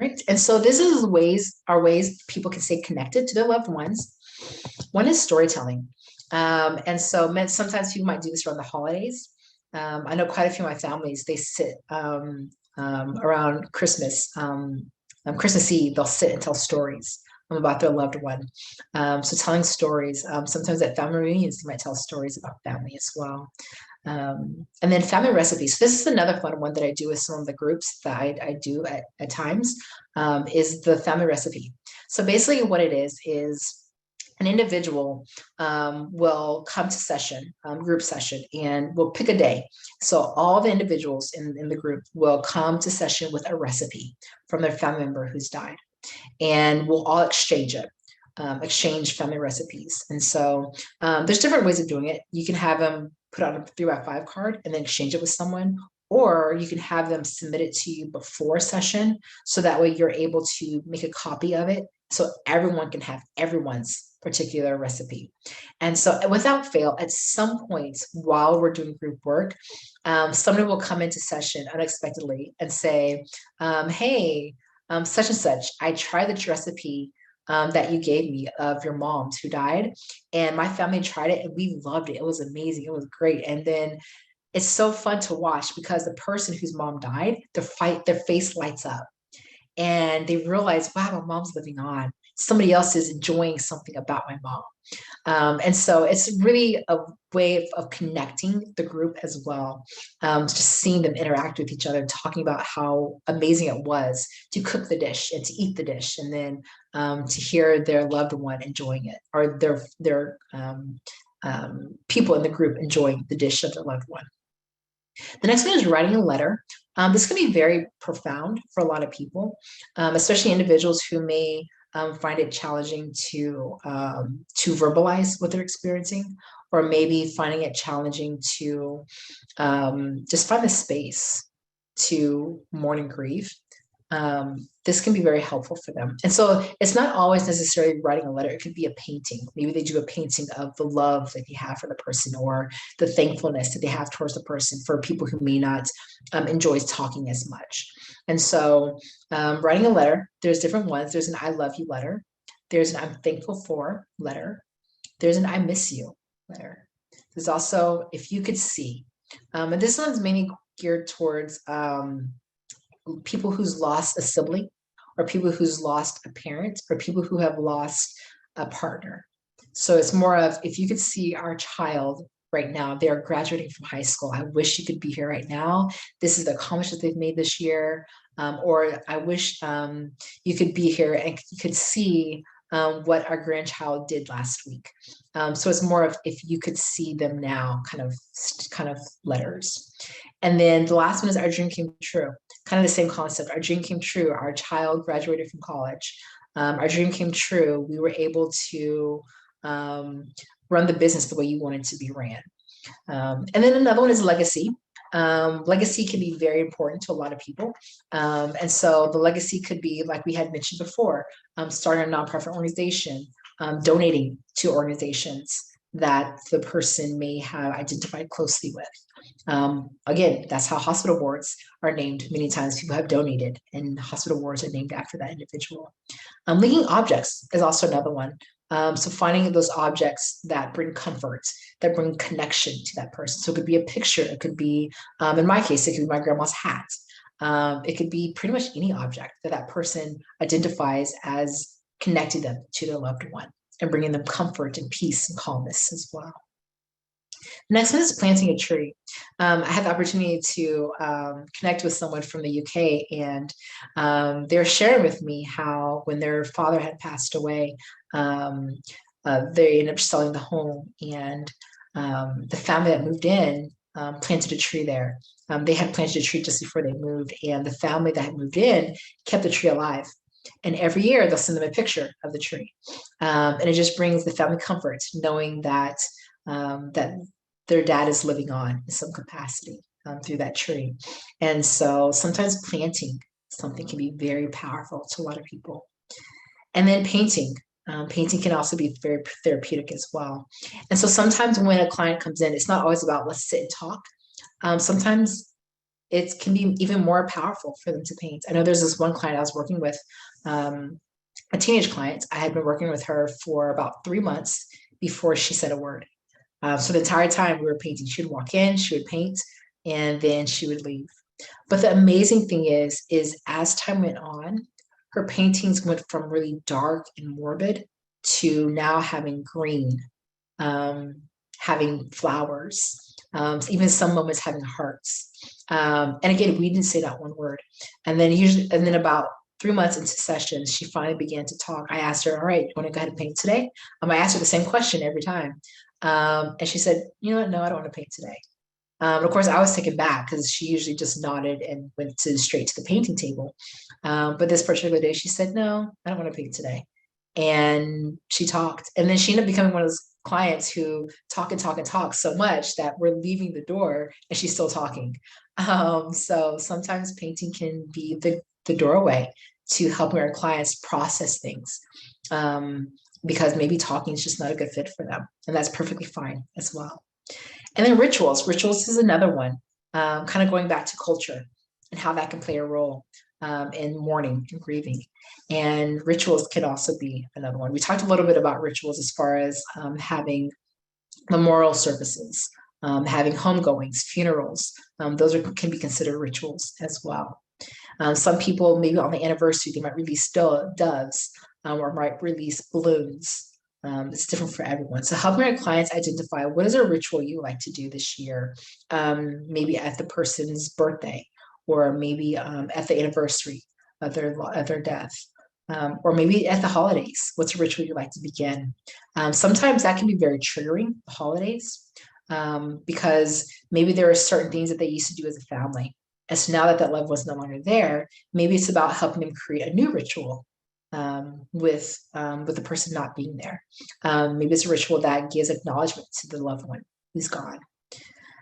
Right. And so this is ways people can stay connected to their loved ones. One is storytelling. And so sometimes people might do this around the holidays. I know quite a few of my families, they sit around Christmas Eve, they'll sit and tell stories about their loved one. So telling stories, sometimes at family reunions, they might tell stories about family as well. And then family recipes. This is another fun one that I do with some of the groups that I do at times, is the family recipe. So basically what it is an individual will come to session, group session, and we'll pick a day. So all the individuals in the group will come to session with a recipe from their family member who's died. And we'll all exchange it. Exchange family recipes. And so there's different ways of doing it. You can have them put on a 3x5 card and then exchange it with someone, or you can have them submit it to you before session. So that way you're able to make a copy of it so everyone can have everyone's particular recipe. And so without fail, at some point while we're doing group work, somebody will come into session unexpectedly and say, hey, such and such, I tried the recipe that you gave me of your mom's who died, and my family tried it and we loved it. It was amazing. It was great. And then it's so fun to watch because the person whose mom died, their face lights up and they realize, wow, my mom's living on. Somebody else is enjoying something about my mom. And so it's really a way of connecting the group as well. Just seeing them interact with each other, talking about how amazing it was to cook the dish and to eat the dish, and then to hear their loved one enjoying it, or their people in the group enjoying the dish of their loved one. The next one is writing a letter. This can be very profound for a lot of people, especially individuals who may find it challenging to verbalize what they're experiencing, or maybe finding it challenging to just find the space to mourn and grieve. This can be very helpful for them. And so it's not always necessarily writing a letter. It could be a painting. Maybe they do a painting of the love that they have for the person, or the thankfulness that they have towards the person, for people who may not enjoy talking as much. And so writing a letter, there's different ones. There's an I love you letter. There's an I'm thankful for letter. There's an I miss you letter. There's also if you could see. And this one's mainly geared towards people who's lost a sibling, or people who's lost a parent, or people who have lost a partner. So it's more of, if you could see our child right now, they are graduating from high school. I wish you could be here right now. This is the accomplishment they've made this year. Or I wish you could be here and you could see what our grandchild did last week. So it's more of if you could see them now, kind of letters. And then the last one is our dream came true. Kind of the same concept. Our dream came true. Our child graduated from college. Our dream came true. We were able to run the business the way you wanted to be ran. And then another one is legacy. Legacy can be very important to a lot of people. And so the legacy could be, like we had mentioned before, starting a nonprofit organization, donating to organizations that the person may have identified closely with. Again, that's how hospital boards are named. Many times people have donated and hospital boards are named after that individual. Linking objects is also another one. So finding those objects that bring comfort, that bring connection to that person. So it could be a picture. It could be, in my case, it could be my grandma's hat. It could be pretty much any object that person identifies as connecting them to their loved one and bringing them comfort and peace and calmness as well. The next one is planting a tree. I had the opportunity to connect with someone from the UK, and they were sharing with me how when their father had passed away, they ended up selling the home, and the family that moved in planted a tree there. They had planted a tree just before they moved, and the family that had moved in kept the tree alive. And every year they'll send them a picture of the tree. And it just brings the family comfort knowing that that their dad is living on in some capacity through that tree. And so sometimes planting something can be very powerful to a lot of people. And then painting. Painting can also be very therapeutic as well. And so sometimes when a client comes in, it's not always about let's sit and talk. Sometimes it can be even more powerful for them to paint. I know there's this one client I was working with, a teenage client. I had been working with her for about 3 months before she said a word. So the entire time we were painting, she would walk in, she would paint, and then she would leave. But the amazing thing is as time went on, her paintings went from really dark and morbid to now having green, having flowers, even some moments having hearts. And again, we didn't say that one word. And then about 3 months into sessions, she finally began to talk. I asked her, all right, you want to go ahead and paint today? I asked her the same question every time. And she said, you know what? No, I don't want to paint today. Of course, I was taken back because she usually just nodded and went straight to the painting table. But this particular day, she said, no, I don't want to paint today. And she talked. And then she ended up becoming one of those clients who talk and talk and talk so much that we're leaving the door and she's still talking. So sometimes painting can be the doorway to helping our clients process things. Because maybe talking is just not a good fit for them. And that's perfectly fine as well. And then rituals. Rituals is another one, kind of going back to culture and how that can play a role in mourning and grieving. And rituals can also be another one. We talked a little bit about rituals as far as having memorial services, having homegoings, funerals. Those can be considered rituals as well. Some people, maybe on the anniversary, they might release doves or might release balloons. It's different for everyone. So helping our clients identify what is a ritual you like to do this year, maybe at the person's birthday, or maybe at the anniversary of their death, or maybe at the holidays. What's a ritual you like to begin? Sometimes that can be very triggering, the holidays, because maybe there are certain things that they used to do as a family. And so now that that loved one's no longer there, maybe it's about helping them create a new ritual with the person not being there. Maybe it's a ritual that gives acknowledgement to the loved one who's gone.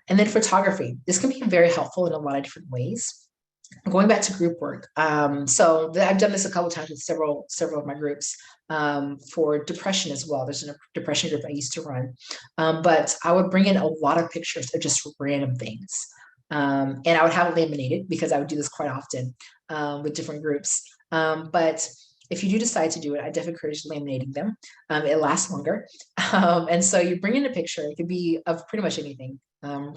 And then photography. This can be very helpful in a lot of different ways. Going back to group work. So I've done this a couple of times with several of my groups for depression as well. There's a depression group I used to run. But I would bring in a lot of pictures of just random things. And I would have it laminated because I would do this quite often with different groups. But if you do decide to do it, I definitely encourage laminating them. It lasts longer. And so you bring in a picture. It could be of pretty much anything,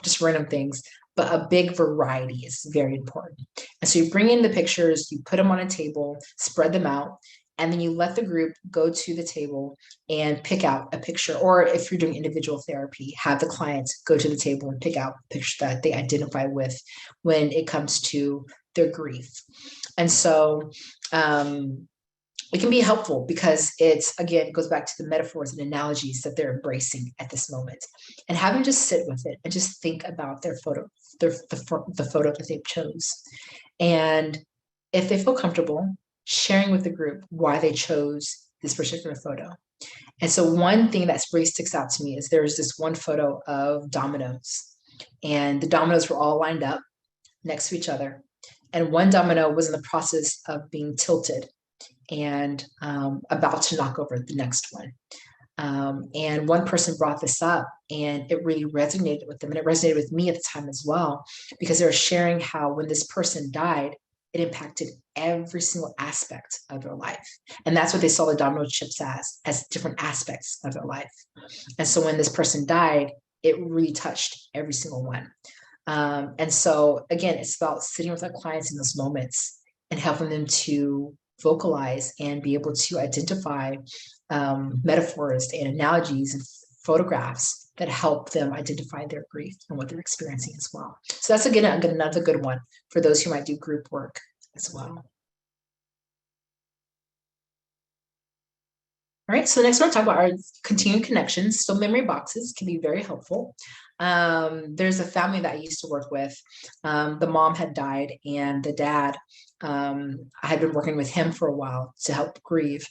just random things, but a big variety is very important. And so you bring in the pictures, you put them on a table, spread them out, and then you let the group go to the table and pick out a picture. Or if you're doing individual therapy, have the clients go to the table and pick out a picture that they identify with when it comes to their grief. And so it can be helpful because it goes back to the metaphors and analogies that they're embracing at this moment, and having just sit with it and just think about their photo, the photo that they've chose. And if they feel comfortable sharing with the group why they chose this particular photo. And so one thing that really sticks out to me is there's this one photo of dominoes, and the dominoes were all lined up next to each other. And one domino was in the process of being tilted and about to knock over the next one. And one person brought this up, and it really resonated with them. And it resonated with me at the time as well, because they were sharing how when this person died, it impacted every single aspect of their life. And that's what they saw the domino chips as different aspects of their life. And so when this person died, it really touched every single one. And so again, it's about sitting with our clients in those moments and helping them to vocalize and be able to identify metaphors and analogies and photographs that help them identify their grief and what they're experiencing as well. So that's again another good one for those who might do group work as well. All right, so next we're going to talk about our continued connections. So memory boxes can be very helpful. There's a family that I used to work with. The mom had died, and the dad, I had been working with him for a while to help grieve.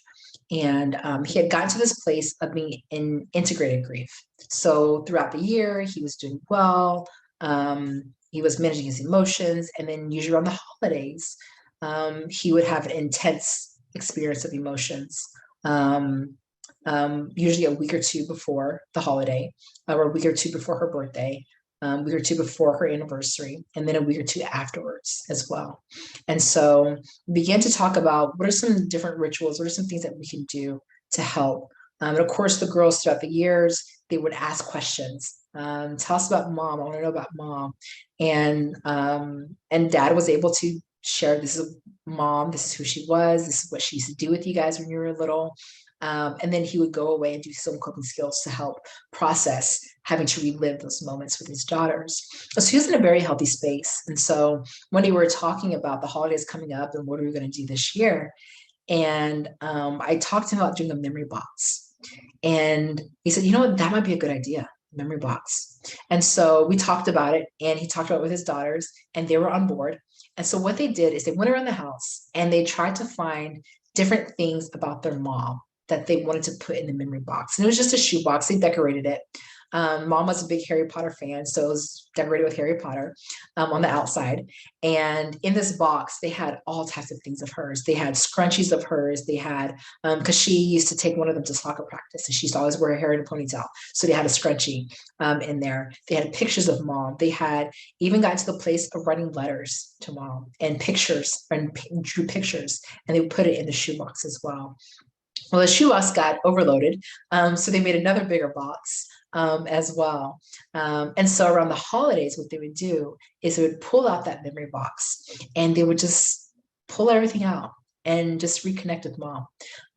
And he had gotten to this place of being in integrated grief. So throughout the year, he was doing well. He was managing his emotions. And then usually around the holidays, he would have an intense experience of emotions. Usually a week or two before the holiday, or a week or two before her birthday, a week or two before her anniversary, and then a week or two afterwards as well. And so we began to talk about what are some different rituals, what are some things that we can do to help. And of course, the girls throughout the years, they would ask questions. Tell us about mom. I want to know about mom. And dad was able to share, this is mom, this is who she was, this is what she used to do with you guys when you were little. And then he would go away and do some coping skills to help process having to relive those moments with his daughters. So he was in a very healthy space. And so when we were talking about the holidays coming up and what are we going to do this year, and I talked to him about doing a memory box. And he said, you know what, that might be a good idea, memory box. And so we talked about it, and he talked about it with his daughters, and they were on board. And so what they did is they went around the house and they tried to find different things about their mom that they wanted to put in the memory box. And it was just a shoe box. They decorated it. Mom was a big Harry Potter fan, so it was decorated with Harry Potter on the outside. And in this box, they had all types of things of hers. They had scrunchies of hers. They had, because she used to take one of them to soccer practice, and she used to always wear her hair in a ponytail. So they had a scrunchie in there. They had pictures of mom. They had even got to the place of writing letters to mom and pictures, and drew pictures, and they would put it in the shoebox as well. Well, the shoebox got overloaded, so they made another bigger box as well. And so around the holidays, what they would do is they would pull out that memory box, and they would just pull everything out and just reconnect with mom.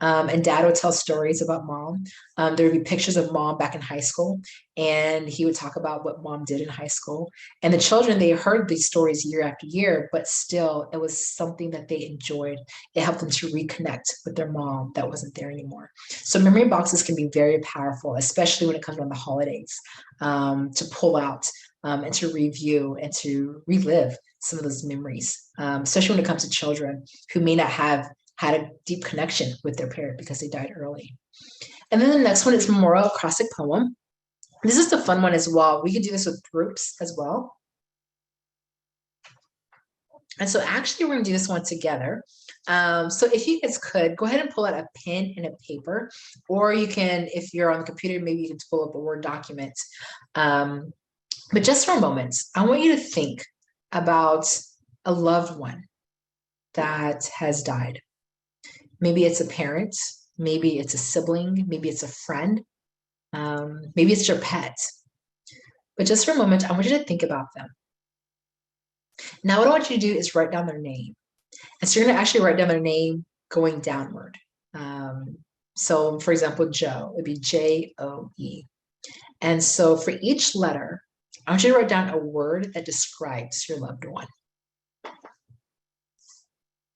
And dad would tell stories about mom. There would be pictures of mom back in high school, and he would talk about what mom did in high school. And the children, they heard these stories year after year, but still it was something that they enjoyed. It helped them to reconnect with their mom that wasn't there anymore. So memory boxes can be very powerful, especially when it comes around the holidays, to pull out and to review and to relive some of those memories, especially when it comes to children who may not have had a deep connection with their parent because they died early. And then the next one is Memorial Acrostic Poem. This is the fun one as well. We can do this with groups as well. And so actually we're gonna do this one together. So if you guys could, go ahead and pull out a pen and a paper, or you can, if you're on the computer, maybe you can pull up a Word document. But just for a moment, I want you to think about a loved one that has died. Maybe it's a parent, maybe it's a sibling, maybe it's a friend, maybe it's your pet. But just for a moment, I want you to think about them. Now, what I want you to do is write down their name. And so you're going to actually write down their name going downward. So, for example, Joe, it'd be J-O-E. And so for each letter, I want you to write down a word that describes your loved one.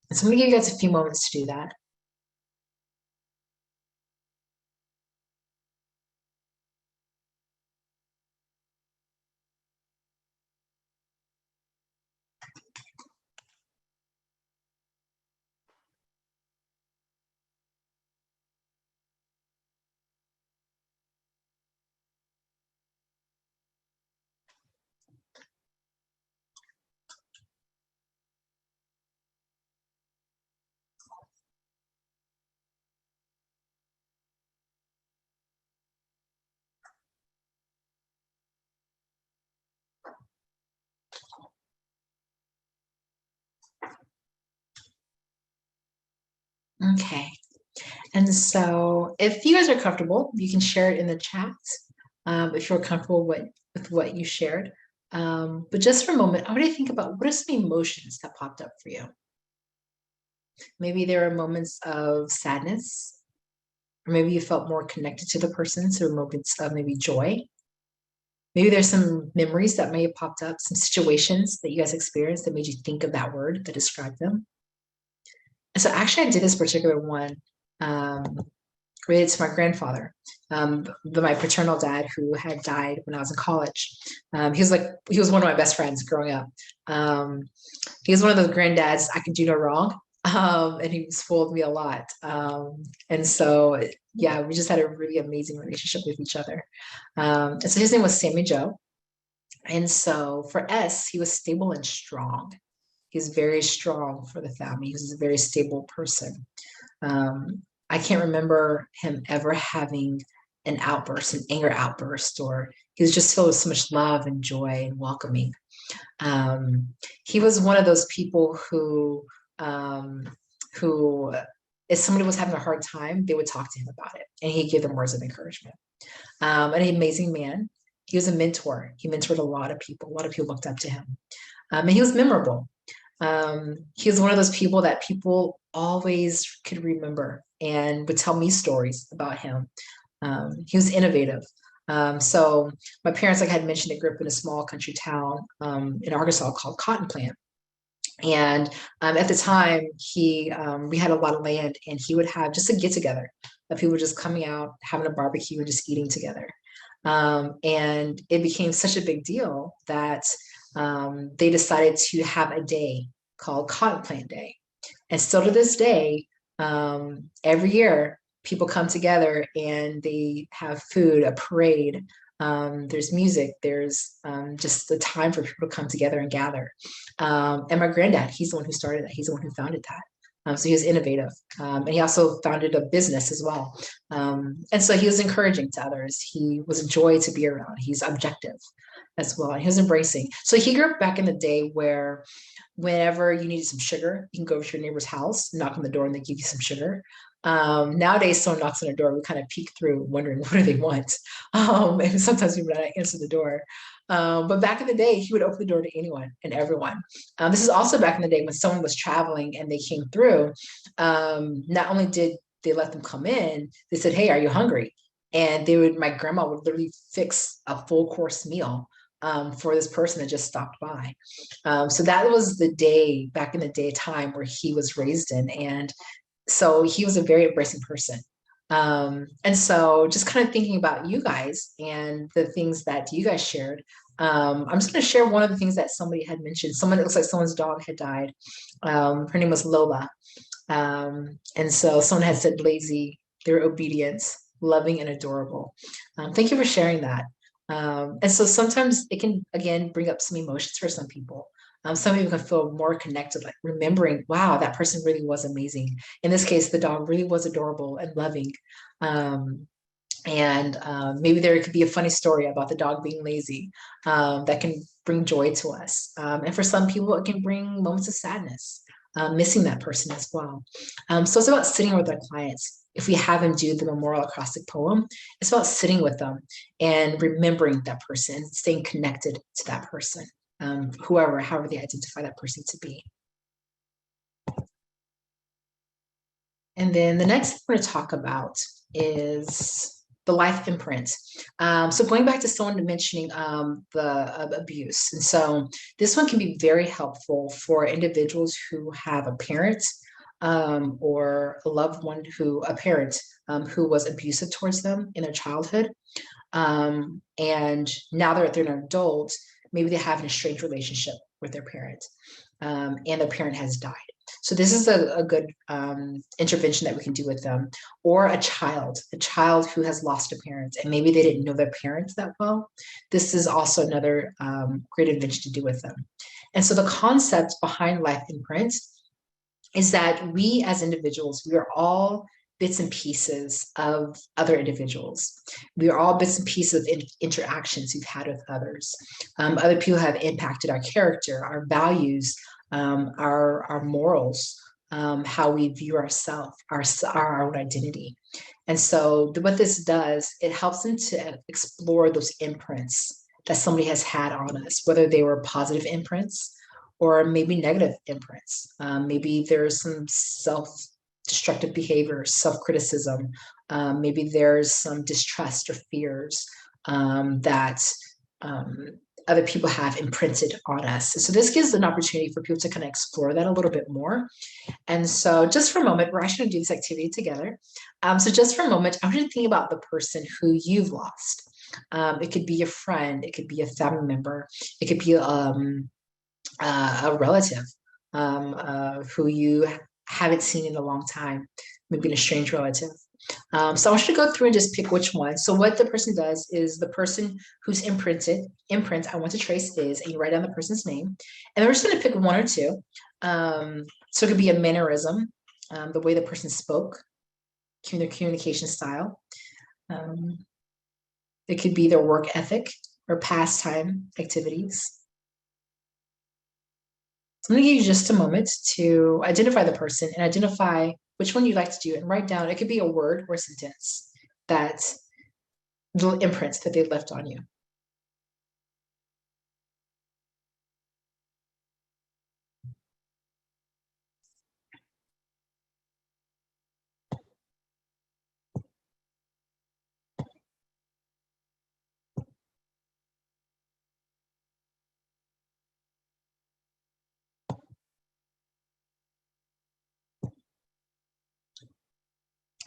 And so I'm going to give you guys a few moments to do that. Okay. And so if you guys are comfortable, you can share it in the chat if you're comfortable with what you shared. But just for a moment, I want to think about what are some emotions that popped up for you? Maybe there are moments of sadness, or maybe you felt more connected to the person, so moments of maybe joy. Maybe there's some memories that may have popped up, some situations that you guys experienced that made you think of that word that described them. And so actually I did this particular one related to my grandfather, my paternal dad who had died when I was in college. He was one of my best friends growing up. He was one of those granddads I could do no wrong. And he spoiled me a lot. And so, yeah, we just had a really amazing relationship with each other. And so his name was Sammy Joe. And so for us, he was stable and strong. He was very strong for the family. He was a very stable person. I can't remember him ever having an outburst, an anger outburst, or He was just filled with so much love and joy and welcoming. He was one of those people who, if somebody was having a hard time, they would talk to him about it, and he'd give them words of encouragement. An amazing man. He was a mentor. He mentored a lot of people. A lot of people looked up to him. And he was memorable. He was one of those people that people always could remember and would tell me stories about him. He was innovative. So my parents, like I had mentioned, they grew up in a small country town in Arkansas called Cotton Plant. And at the time, we had a lot of land, and he would have just a get together of people just coming out, having a barbecue, and just eating together. And it became such a big deal that they decided to have a day called Cotton Plant Day. And still to this day, every year, people come together and they have food, a parade. There's music, there's just the time for people to come together and gather. And my granddad, he's the one who started that. He's the one who founded that. So he was innovative. And he also founded a business as well. And so he was encouraging to others. He was a joy to be around. He's objective as well. And he was embracing. So he grew up back in the day where whenever you needed some sugar, you can go over to your neighbor's house, knock on the door, and they give you some sugar. Nowadays, someone knocks on the door, we kind of peek through, wondering what do they want. And sometimes we would not answer the door. But back in the day, he would open the door to anyone and everyone. This is also back in the day when someone was traveling and they came through. Not only did they let them come in, they said, "Hey, are you hungry?" And my grandma would literally fix a full course meal for this person that just stopped by. So that was the day, back in the day time, where he was raised in. And so he was a very embracing person. And so just kind of thinking about you guys and the things that you guys shared, I'm just going to share one of the things that somebody had mentioned. It looks like someone's dog had died. Her name was Lola. And so someone had said lazy, they're obedient, loving, and adorable. Thank you for sharing that. And so sometimes it can, again, bring up some emotions for some people. Some people can feel more connected, like remembering, wow, that person really was amazing. In this case, the dog really was adorable and loving. Maybe there could be a funny story about the dog being lazy that can bring joy to us. And for some people, it can bring moments of sadness, missing that person as well. So it's about sitting with our clients. If we have them do the memorial acrostic poem, it's about sitting with them and remembering that person, staying connected to that person. However they identify that person to be. And then the next thing we're going to talk about is the Life Imprint. So going back to someone mentioning the abuse. And so this one can be very helpful for individuals who have a parent or a loved one a parent who was abusive towards them in their childhood. And now that they're an adult, maybe they have an estranged relationship with their parent, and their parent has died. So this is a good intervention that we can do with them. Or a child who has lost a parent, and maybe they didn't know their parents that well. This is also another great intervention to do with them. And so the concept behind Life Imprint is that we as individuals, we are all bits and pieces of other individuals. We are all bits and pieces of interactions we've had with others. Other people have impacted our character, our values, our morals, how we view ourselves, our own identity. And so what this does, it helps them to explore those imprints that somebody has had on us, whether they were positive imprints or maybe negative imprints. Maybe there's some self-destructive behavior, self-criticism. Maybe there's some distrust or fears that other people have imprinted on us. So this gives an opportunity for people to kind of explore that a little bit more. And so just for a moment, we're actually going to do this activity together. So just for a moment, I want you to think about the person who you've lost. It could be a friend, it could be a family member, it could be a relative who you haven't seen in a long time, maybe an estranged relative. So I want you to go through and just pick which one. So what the person does is the person whose imprint I want to trace is, and you write down the person's name. And then we're just going to pick one or two. So it could be a mannerism, the way the person spoke, their communication style. It could be their work ethic. or pastime activities. So I'm going to give you just a moment to identify the person and identify which one you'd like to do and write down. It could be a word or a sentence that little imprints that they left on you.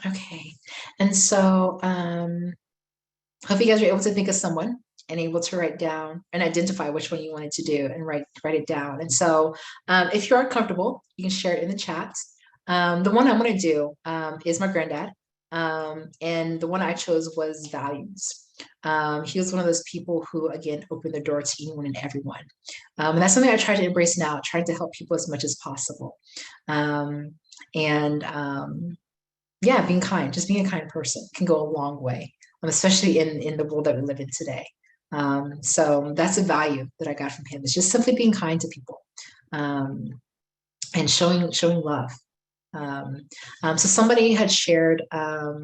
Okay, and so hope you guys are able to think of someone and able to write down and identify which one you wanted to do and write it down. And so if you are comfortable, you can share it in the chat. The one I'm going to do is my granddad. And the one I chose was values. He was one of those people who, again, opened the door to anyone and everyone. And that's something I try to embrace now, trying to help people as much as possible. Yeah, being kind, just being a kind person can go a long way, especially in the world that we live in today. So that's a value that I got from him. It's just simply being kind to people and showing love. So somebody had shared, yeah,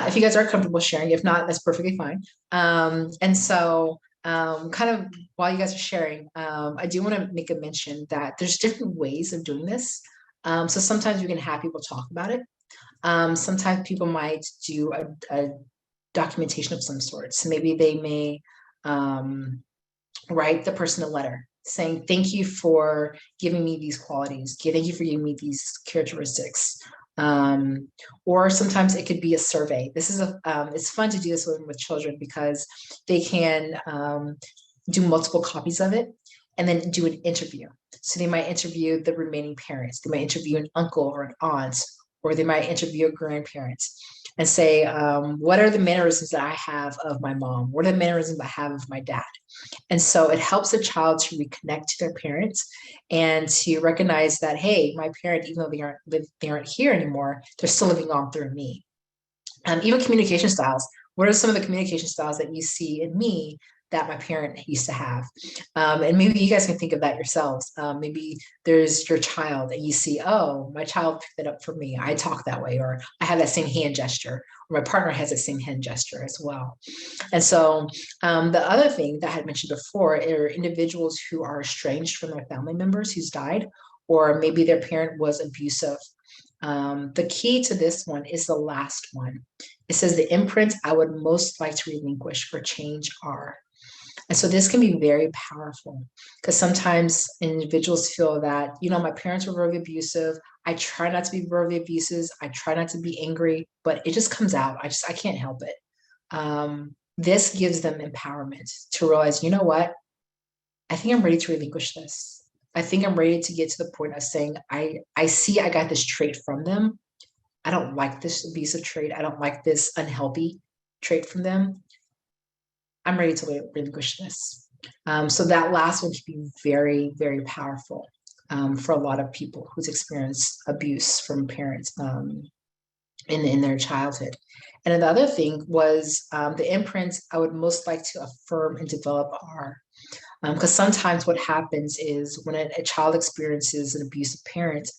if you guys are comfortable sharing, if not, that's perfectly fine. And so kind of while you guys are sharing, I do want to make a mention that there's different ways of doing this. So sometimes we can have people talk about it. Sometimes people might do a documentation of some sort. So maybe they may write the person a letter saying, thank you for giving me these qualities. Thank you for giving me these characteristics. Or sometimes it could be a survey. This is it's fun to do this with children because they can do multiple copies of it and then do an interview. So they might interview the remaining parents. They might interview an uncle or an aunt, or they might interview a grandparent and say, what are the mannerisms that I have of my mom? What are the mannerisms I have of my dad? And so it helps the child to reconnect to their parents and to recognize that, hey, my parent, even though they aren't here anymore, they're still living on through me. Even communication styles. What are some of the communication styles that you see in me that my parent used to have? And maybe you guys can think of that yourselves. Maybe there's your child and you see, oh, my child picked it up for me. I talk that way, or I have that same hand gesture, or my partner has that same hand gesture as well. And so the other thing that I had mentioned before are individuals who are estranged from their family members who's died, or maybe their parent was abusive. The key to this one is the last one. It says the imprints I would most like to relinquish or change are. And so this can be very powerful because sometimes individuals feel that, my parents were verbally abusive. I try not to be verbally abusive. I try not to be angry, but it just comes out. I can't help it. This gives them empowerment to realize, you know what? I think I'm ready to relinquish this. I think I'm ready to get to the point of saying, I see I got this trait from them. I don't like this abusive trait. I don't like this unhealthy trait from them. I'm ready to relinquish this. So that last one can be very, very powerful for a lot of people who's experienced abuse from parents in their childhood. And then the other thing was the imprints I would most like to affirm and develop are, because sometimes what happens is when a child experiences an abusive parent,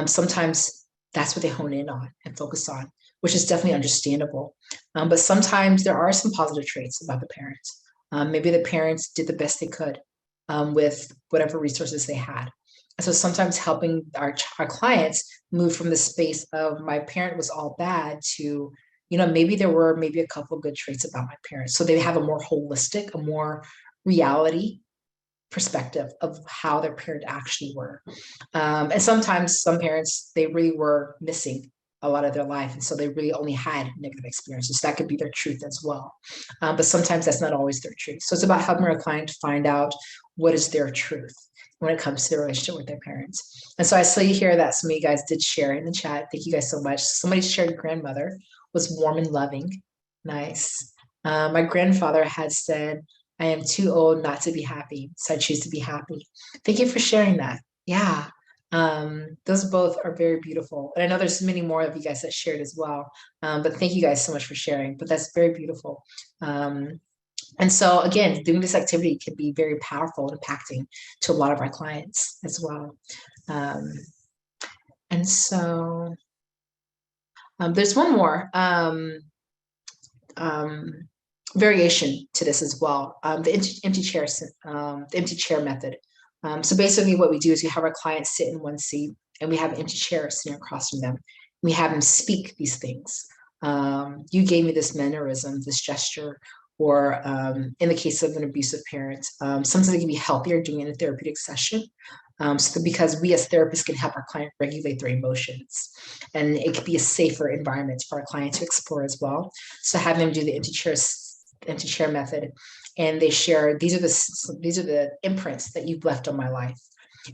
sometimes that's what they hone in on and focus on, which is definitely understandable. But sometimes there are some positive traits about the parents. Maybe the parents did the best they could with whatever resources they had. And so sometimes helping our clients move from the space of my parent was all bad to, maybe there were maybe a couple of good traits about my parents. So they have a more holistic, a more reality perspective of how their parent actually were. And sometimes some parents, they really were missing a lot of their life. And so they really only had negative experiences. That could be their truth as well. But sometimes that's not always their truth. So it's about helping our client to find out what is their truth when it comes to their relationship with their parents. And so I see here that some of you guys did share in the chat. Thank you guys so much. Somebody shared grandmother was warm and loving. Nice. My grandfather had said, I am too old not to be happy, so I choose to be happy. Thank you for sharing that. Yeah. Those both are very beautiful. And I know there's many more of you guys that shared as well. But thank you guys so much for sharing. But that's very beautiful. And so again, doing this activity can be very powerful and impacting to a lot of our clients as well. And so there's one more variation to this as well. The empty chair method. So basically what we do is we have our clients sit in one seat and we have an empty chair sitting across from them. We have them speak these things. You gave me this mannerism, this gesture, or in the case of an abusive parent, sometimes it can be healthier doing it in a therapeutic session. So because we as therapists can help our client regulate their emotions, and it could be a safer environment for our client to explore as well. So having them do the empty chair method, and they share these are the imprints that you've left on my life,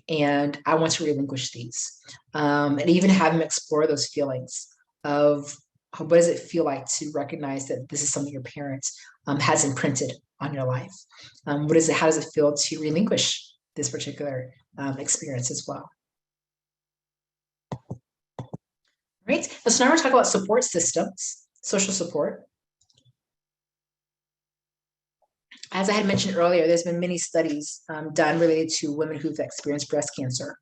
and I want to relinquish these, and even have them explore those feelings of what does it feel like to recognize that this is something your parent has imprinted on your life. How does it feel to relinquish this particular experience as well? Right. So now we're talking about support systems, social support. As I had mentioned earlier, there's been many studies done related to women who've experienced breast cancer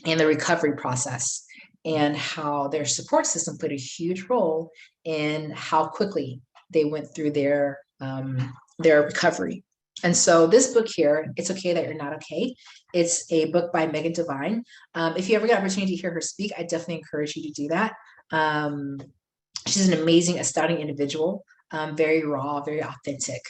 and the recovery process, and how their support system played a huge role in how quickly they went through their recovery. And so this book here, It's Okay That You're Not Okay. It's a book by Megan Devine. If you ever get an opportunity to hear her speak, I definitely encourage you to do that. She's an amazing, astounding individual, very raw, very authentic.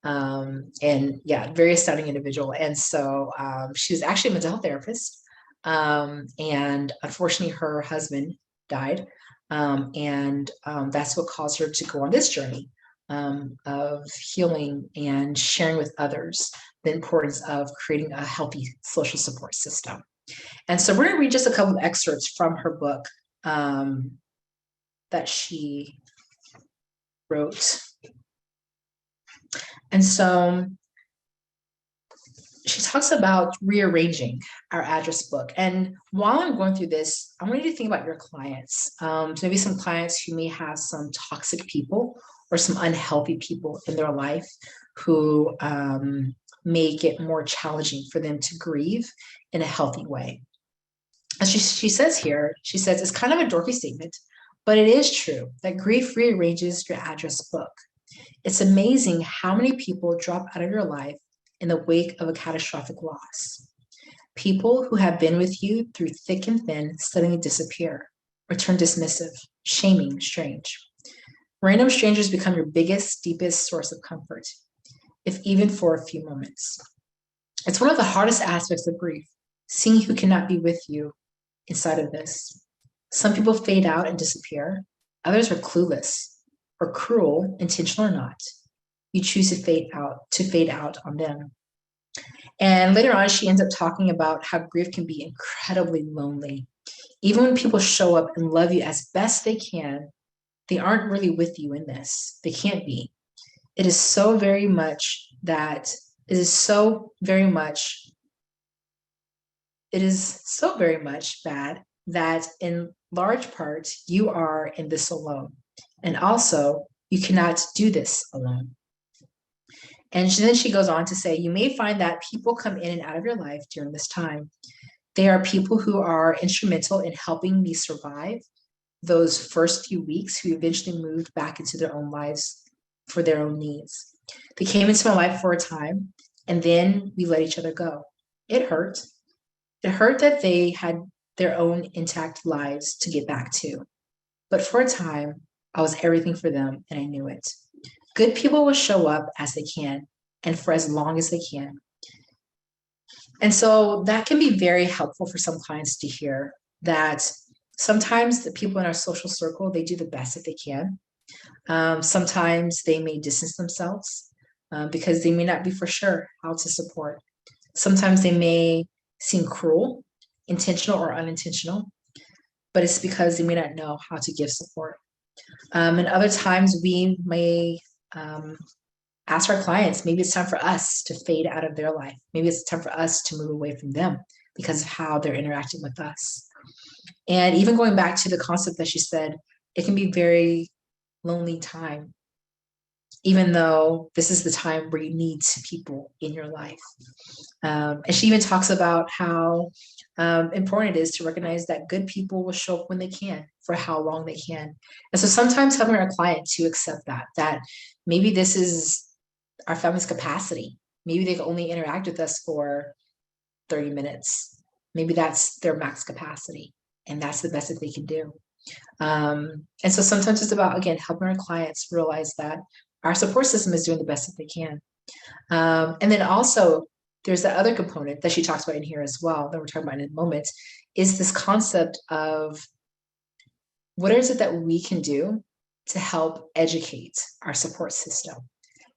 And yeah, very astounding individual. And so she was actually a mental health therapist. And unfortunately, her husband died. And that's what caused her to go on this journey of healing and sharing with others the importance of creating a healthy social support system. And so we're going to read just a couple of excerpts from her book that she wrote. And so she talks about rearranging our address book. And while I'm going through this, I want you to think about your clients. So maybe some clients who may have some toxic people or some unhealthy people in their life who make it more challenging for them to grieve in a healthy way. As she says here, she says, it's kind of a dorky statement, but it is true that grief rearranges your address book. It's amazing how many people drop out of your life in the wake of a catastrophic loss. People who have been with you through thick and thin suddenly disappear or turn dismissive, shaming, strange. Random strangers become your biggest, deepest source of comfort, if even for a few moments. It's one of the hardest aspects of grief, seeing who cannot be with you inside of this. Some people fade out and disappear. Others are clueless or cruel, intentional or not. You choose to fade out on them. And later on, she ends up talking about how grief can be incredibly lonely. Even when people show up and love you as best they can, they aren't really with you in this. They can't be. It is so very much bad that in large part, you are in this alone. And also, you cannot do this alone. And then she goes on to say, you may find that people come in and out of your life during this time. They are people who are instrumental in helping me survive those first few weeks, who eventually moved back into their own lives for their own needs. They came into my life for a time, and then we let each other go. It hurt. It hurt that they had their own intact lives to get back to. But for a time, I was everything for them, and I knew it. Good people will show up as they can and for as long as they can. And so that can be very helpful for some clients to hear, that sometimes the people in our social circle, they do the best that they can. Sometimes they may distance themselves because they may not be for sure how to support. Sometimes they may seem cruel, intentional or unintentional, but it's because they may not know how to give support. And other times we may ask our clients, maybe it's time for us to fade out of their life. Maybe it's time for us to move away from them because of how they're interacting with us. And even going back to the concept that she said, it can be very lonely time, even though this is the time where you need people in your life. And she even talks about how important it is to recognize that good people will show up when they can, for how long they can. And so sometimes helping our client to accept that maybe this is our family's capacity. Maybe they can only interact with us for 30 minutes. Maybe that's their max capacity, and that's the best that they can do. And so sometimes it's about, again, helping our clients realize that our support system is doing the best that they can. And then also, there's the other component that she talks about in here as well, that we're talking about in a moment, is this concept of what is it that we can do to help educate our support system,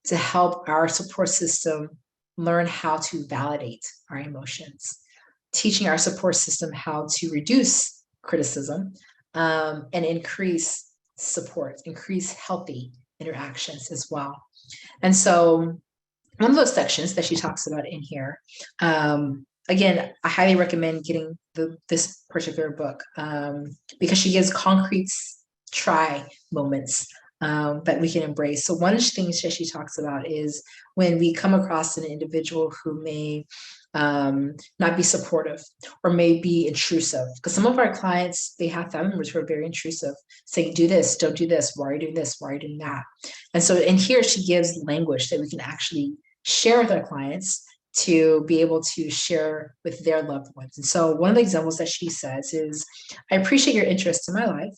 to help our support system learn how to validate our emotions, teaching our support system how to reduce criticism and increase support, increase healthy interactions as well. And so one of those sections that she talks about in here, again, I highly recommend getting this particular book because she gives concrete try moments that we can embrace. So one of the things that she talks about is when we come across an individual who may not be supportive or may be intrusive, because some of our clients, they have family members who are very intrusive, saying, do this, don't do this, why are you doing this, why are you doing that? And so in here, she gives language that we can actually share with our clients to be able to share with their loved ones. And so one of the examples that she says is, I appreciate your interest in my life.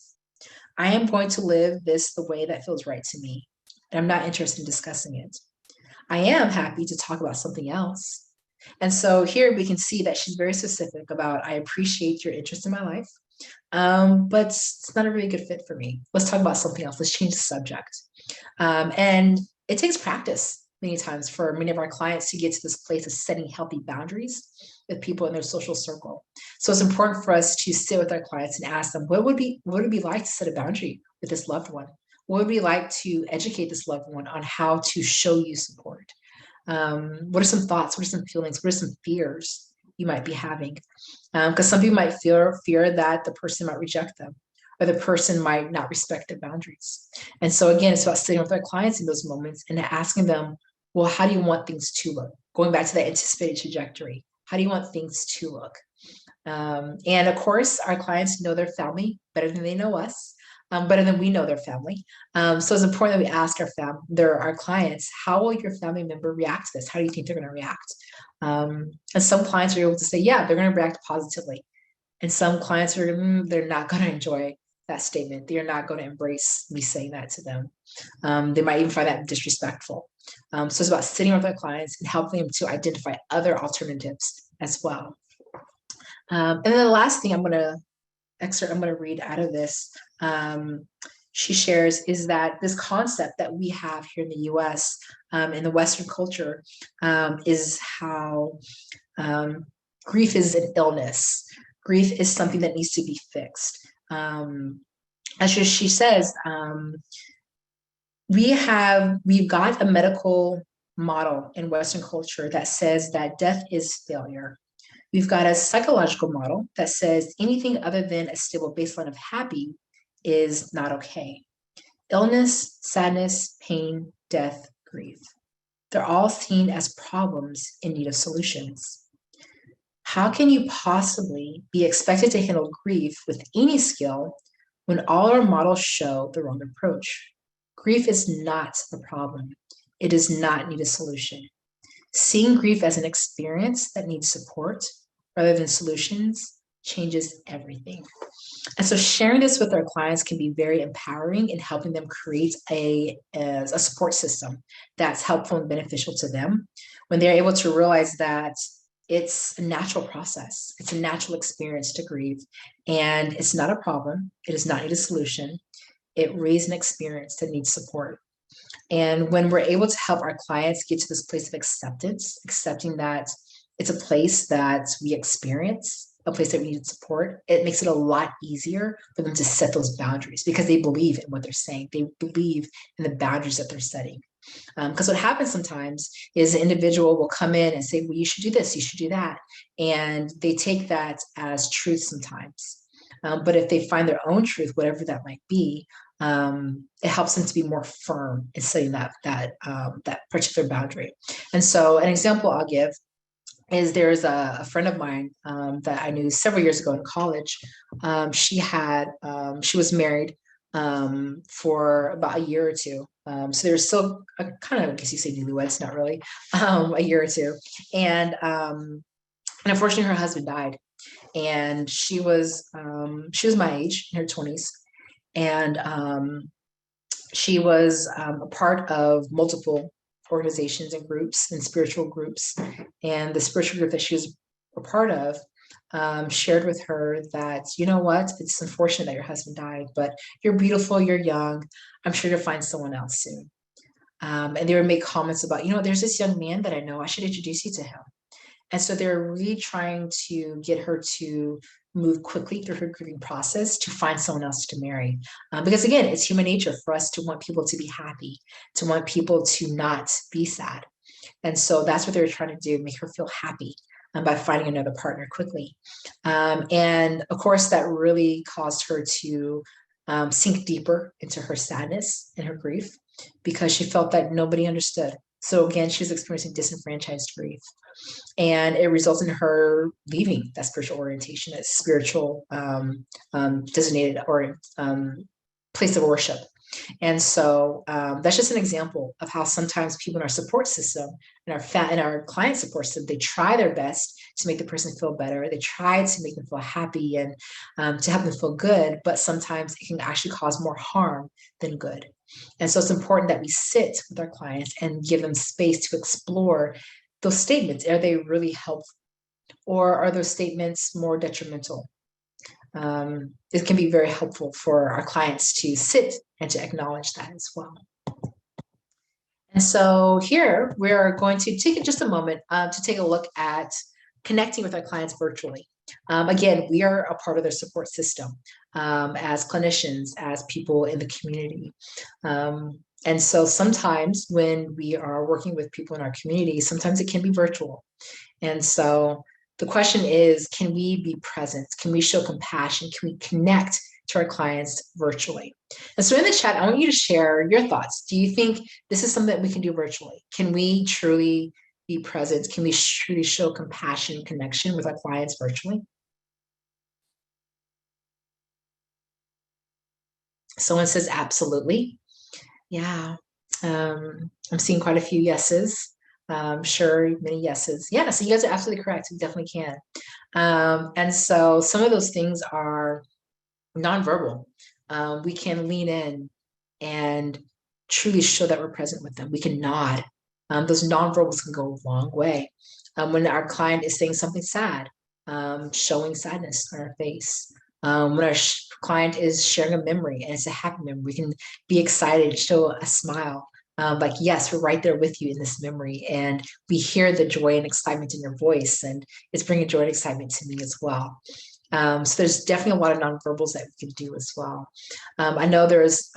I am going to live this the way that feels right to me, and I'm not interested in discussing it. I am happy to talk about something else. And so here we can see that she's very specific about, I appreciate your interest in my life, but it's not a really good fit for me. Let's talk about something else. Let's change the subject. And it takes practice many times for many of our clients to get to this place of setting healthy boundaries with people in their social circle. So it's important for us to sit with our clients and ask them, what would it be like to set a boundary with this loved one? What would it be like to educate this loved one on how to show you support? What are some thoughts? What are some feelings? What are some fears you might be having? Because some people might fear that the person might reject them, or the person might not respect their boundaries. And so again, it's about sitting with our clients in those moments and asking them, well, how do you want things to look? Going back to that anticipated trajectory, how do you want things to look? And of course, our clients know their family better than they know us, better than we know their family. So it's important that we ask our clients, how will your family member react to this? How do you think they're going to react? And some clients are able to say, yeah, they're going to react positively. And some clients are, they're not going to enjoy that statement. They're not going to embrace me saying that to them. They might even find that disrespectful. So it's about sitting with our clients and helping them to identify other alternatives as well. And then the last thing I'm going to read out of this, she shares, is that this concept that we have here in the US, in the Western culture, is how grief is an illness. Grief is something that needs to be fixed. As she says, we've got a medical model in Western culture that says that death is failure. We've got a psychological model that says anything other than a stable baseline of happy is not okay. Illness, sadness, pain, death, grief. They're all seen as problems in need of solutions. How can you possibly be expected to handle grief with any skill when all our models show the wrong approach? Grief is not a problem. It does not need a solution. Seeing grief as an experience that needs support rather than solutions changes everything. And so sharing this with our clients can be very empowering in helping them create a support system that's helpful and beneficial to them when they're able to realize that it's a natural process. It's a natural experience to grieve, and it's not a problem. It does not need a solution. It raises an experience that needs support. And when we're able to help our clients get to this place of acceptance, accepting that it's a place that we experience, a place that we need support, it makes it a lot easier for them to set those boundaries because they believe in what they're saying. They believe in the boundaries that they're setting. Because what happens sometimes is an individual will come in and say, well, you should do this, you should do that. And they take that as truth sometimes. But if they find their own truth, whatever that might be, it helps them to be more firm in setting that particular boundary. And so an example I'll give is there's a friend of mine that I knew several years ago in college. She was married for about a year or two. So there's still a kind of, I guess you say newlyweds, not really, a year or two. And unfortunately her husband died. And she was my age, in her 20s. And she was a part of multiple organizations and groups and spiritual groups. And the spiritual group that she was a part of shared with her that, you know what, it's unfortunate that your husband died, but you're beautiful, you're young. I'm sure you'll find someone else soon. And they would make comments about, there's this young man that I know, I should introduce you to him. And so they're really trying to get her to move quickly through her grieving process to find someone else to marry. Because again, it's human nature for us to want people to be happy, to want people to not be sad. And so that's what they were trying to do, make her feel happy by finding another partner quickly. And of course, that really caused her to sink deeper into her sadness and her grief because she felt that nobody understood. So again, she was experiencing disenfranchised grief. And it resulted in her leaving that spiritual orientation, that spiritual designated or place of worship. And so that's just an example of how sometimes people in our support system, in our client support system, they try their best to make the person feel better. They try to make them feel happy and to help them feel good, but sometimes it can actually cause more harm than good. And so it's important that we sit with our clients and give them space to explore those statements. Are they really helpful? Or are those statements more detrimental? It can be very helpful for our clients to sit and to acknowledge that as well. And so here we're going to take just a moment to take a look at connecting with our clients virtually. Again, we are a part of their support system as clinicians, as people in the community. And so sometimes when we are working with people in our community, sometimes it can be virtual. And so the question is, can we be present? Can we show compassion? Can we connect to our clients virtually? And so in the chat, I want you to share your thoughts. Do you think this is something that we can do virtually? Can we truly be present? Can we truly show compassion and connection with our clients virtually? Someone says absolutely. Yeah, I'm seeing quite a few yeses. Sure, many yeses. Yeah, so you guys are absolutely correct. We definitely can. And so some of those things are nonverbal. We can lean in and truly show that we're present with them. We can nod. Those nonverbals can go a long way. When our client is saying something sad, showing sadness on our face. When our client is sharing a memory and it's a happy memory, we can be excited, show a smile. Like, yes, we're right there with you in this memory. And we hear the joy and excitement in your voice. And it's bringing joy and excitement to me as well. So there's definitely a lot of nonverbals that we can do as well. I know there's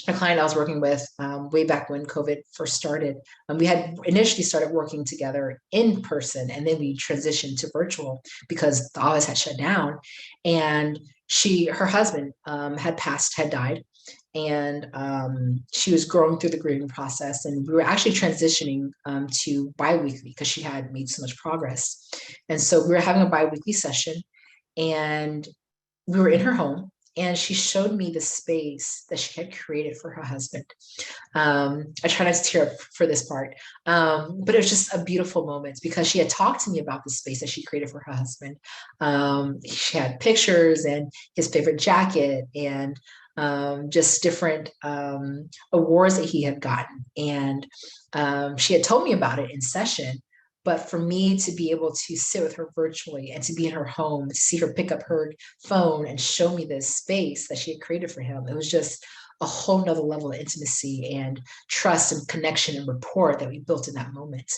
a client I was working with way back when COVID first started. We had initially started working together in person, and then we transitioned to virtual because the office had shut down. And her husband had died, and she was growing through the grieving process. And we were actually transitioning to biweekly because she had made so much progress. And so we were having a biweekly session, and we were in her home. And she showed me the space that she had created for her husband. I try not to tear up for this part, but it was just a beautiful moment because she had talked to me about the space that she created for her husband. She had pictures and his favorite jacket and just different awards that he had gotten. And she had told me about it in session. But for me to be able to sit with her virtually and to be in her home, to see her pick up her phone and show me this space that she had created for him, it was just a whole nother level of intimacy and trust and connection and rapport that we built in that moment.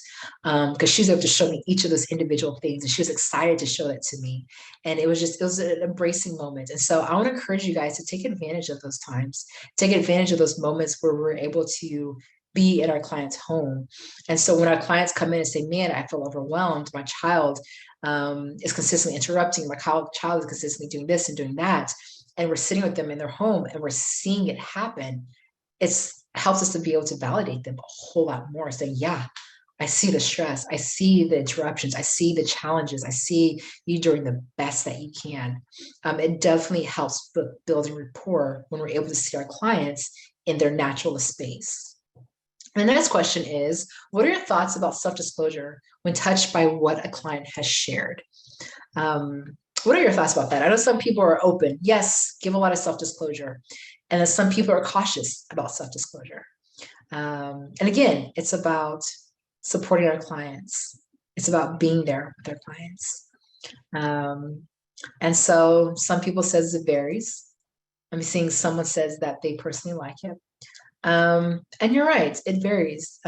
Because she was able to show me each of those individual things, and she was excited to show that to me. And it was an embracing moment. And so I want to encourage you guys to take advantage of those times, take advantage of those moments where we're able to be in our client's home. And so when our clients come in and say, man, I feel overwhelmed, my child is consistently interrupting, my child is consistently doing this and doing that, and we're sitting with them in their home and we're seeing it happen, it helps us to be able to validate them a whole lot more, saying, yeah, I see the stress, I see the interruptions, I see the challenges, I see you doing the best that you can. It definitely helps building rapport when we're able to see our clients in their natural space. And the next question is, what are your thoughts about self-disclosure when touched by what a client has shared? What are your thoughts about that? I know some people are open. Yes, give a lot of self-disclosure. And then some people are cautious about self-disclosure. And again, it's about supporting our clients. It's about being there with our clients. And so some people says it varies. I'm seeing someone says that they personally like it. And you're right, it varies.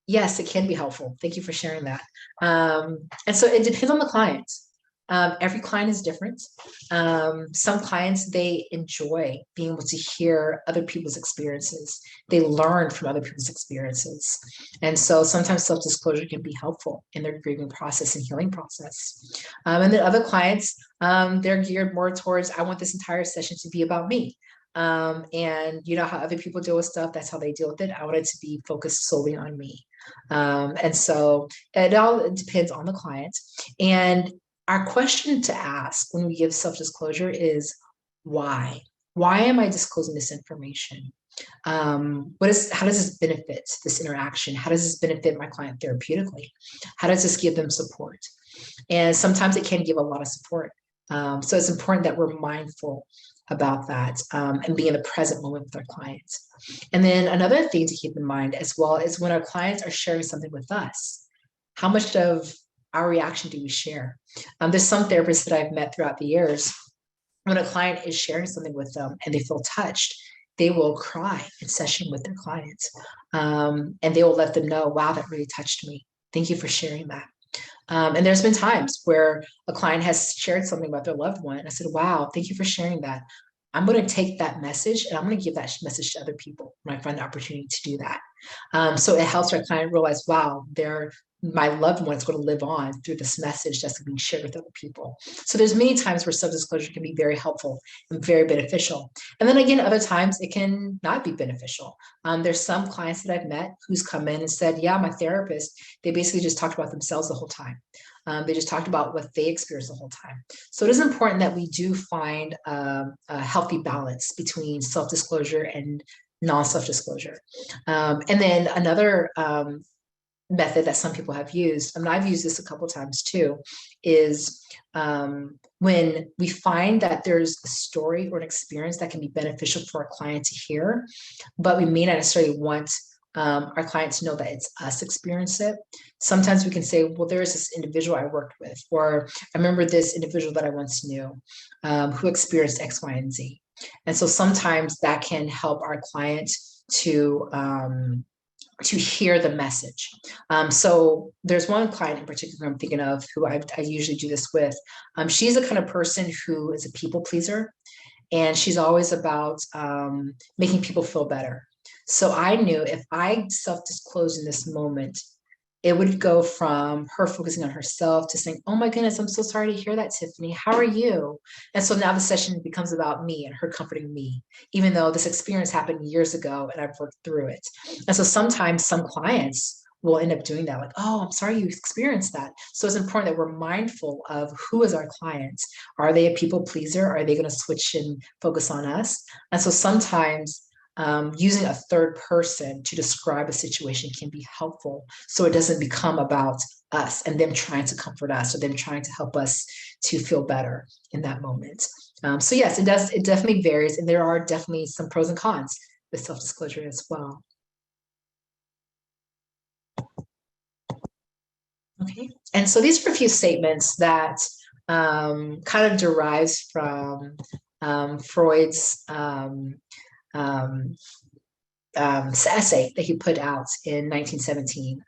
Yes, it can be helpful. Thank you for sharing that. And so it depends on the client. Every client is different. Some clients, they enjoy being able to hear other people's experiences. They learn from other people's experiences. And so sometimes self-disclosure can be helpful in their grieving process and healing process. And then other clients, they're geared more towards, I want this entire session to be about me. And you know how other people deal with stuff, that's how they deal with it. I want it to be focused solely on me. And so it all depends on the client. And our question to ask when we give self-disclosure is why? Why am I disclosing this information? How does this benefit this interaction? How does this benefit my client therapeutically? How does this give them support? And sometimes it can give a lot of support. So it's important that we're mindful about that and be in the present moment with our clients. And then another thing to keep in mind as well is when our clients are sharing something with us, how much of our reaction do we share? There's some therapists that I've met throughout the years, when a client is sharing something with them and they feel touched, they will cry in session with their clients. And they will let them know, wow, that really touched me. Thank you for sharing that. And there's been times where a client has shared something about their loved one. And I said, wow, thank you for sharing that. I'm going to take that message and I'm going to give that message to other people when I find the opportunity to do that. So it helps our client realize, wow, my loved one is going to live on through this message that's being shared with other people. So there's many times where self-disclosure can be very helpful and very beneficial. And then again, other times it can not be beneficial. There's some clients that I've met who's come in and said, yeah, my therapist, they basically just talked about themselves the whole time. They just talked about what they experienced the whole time. So it is important that we do find a healthy balance between self-disclosure and non-self-disclosure. And then another method that some people have used, and I've used this a couple of times too, is when we find that there's a story or an experience that can be beneficial for our client to hear, but we may not necessarily want our client to know that it's us experience it. Sometimes we can say, well, there's this individual I worked with, or I remember this individual that I once knew who experienced X, Y, and Z. And so sometimes that can help our client to hear the message. So there's one client in particular I'm thinking of who I usually do this with. She's the kind of person who is a people pleaser, and she's always about making people feel better. So I knew if I self-disclosed in this moment, it would go from her focusing on herself to saying, oh my goodness, I'm so sorry to hear that, Tiffani. How are you? And so now the session becomes about me and her comforting me, even though this experience happened years ago and I've worked through it. And so sometimes some clients will end up doing that, like, oh, I'm sorry you experienced that. So it's important that we're mindful of who is our client. Are they a people pleaser? Are they going to switch and focus on us? And so sometimes using a third person to describe a situation can be helpful, so it doesn't become about us and them trying to comfort us or them trying to help us to feel better in that moment. So yes, it definitely varies, and there are definitely some pros and cons with self-disclosure as well. Okay, and so these are a few statements that kind of derives from Freud's essay that he put out in 1917.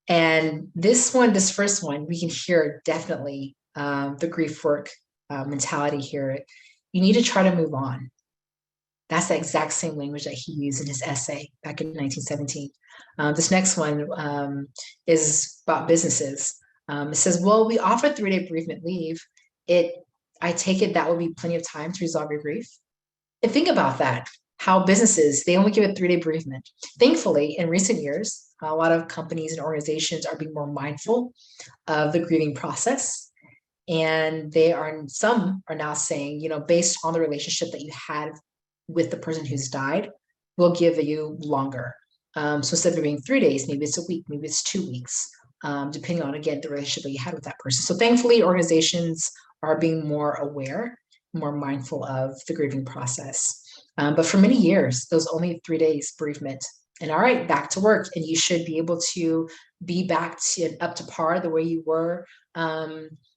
And this first one, we can hear definitely the grief work mentality here. You need to try to move on. That's the exact same language that he used in his essay back in 1917. This next one is about businesses. It says, well, we offer 3-day bereavement leave. I take it that will be plenty of time to resolve your grief. And think about that, how businesses, they only give a 3-day bereavement. Thankfully, in recent years, a lot of companies and organizations are being more mindful of the grieving process. And some are now saying, based on the relationship that you had with the person who's died, we'll give you longer. So instead of being 3 days, maybe it's a week, maybe it's 2 weeks, depending on, again, the relationship that you had with that person. So thankfully, organizations are being more aware, more mindful of the grieving process. But for many years, those only 3 days bereavement. And all right, back to work. And you should be able to be back to up to par the way you were